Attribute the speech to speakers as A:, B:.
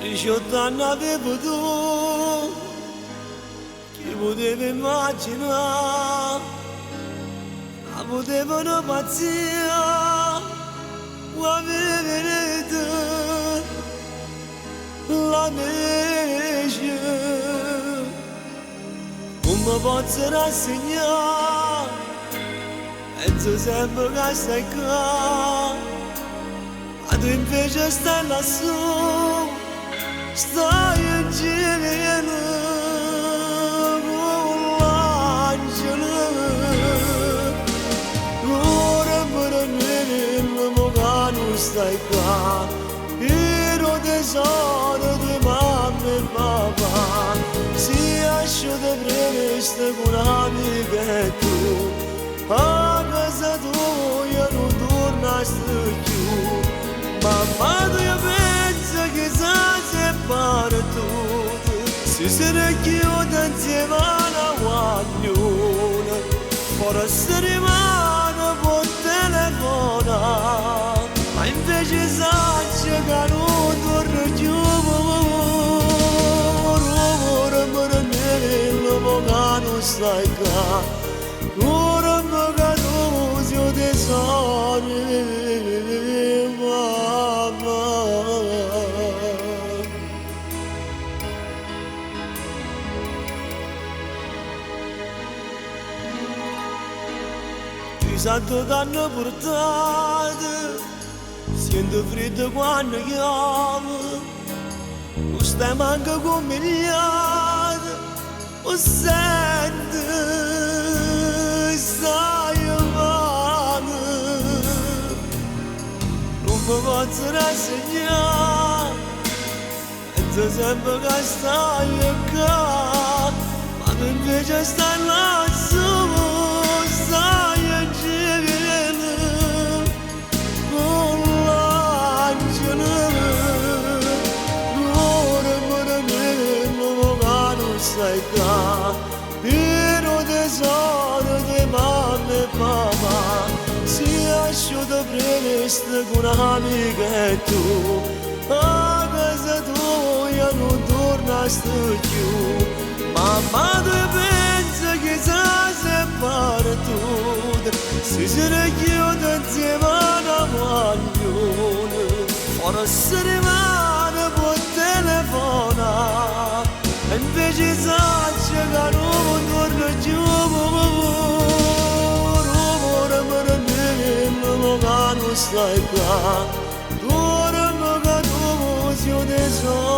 A: Io non avevo tu che potevo immaginare, ma potevo una pazzia, ma vedete la neve, come posso rassegnare, e tu sempre che stai qua, ma tu invece stai lassù. Stai in giro con l'angelo, ora per me non stai qua, ero tesoro di mamma e papà, si asciuga presto con amica e tu, a casa tua non tornasti più, mamma tu pensa che sai para tudo, se será que eu dançava na guagnona, fora settimana por telefona, ma invece sa chegar no torno più, ora me non stai qua, ora me cado zio tesoro. Santo t'hanno portato, sento freddo quando chiamo, non stai manco come miliardi, o senti, stai male, non mi posso rassegnare, penso sempre che stai qua, ma tu invece stai lassù, stai stai qua, ero tesoro di mamma e papà, si asciuga presto con un'amica e tu, a casa tua non tornasti più, mamma tu pensa che si separa tutto, se sarà che io danzavo una guaglione, fora settimana per telefonare. Invece sa che non torno più, ora non stai qua, ora mi cado zio tesoro.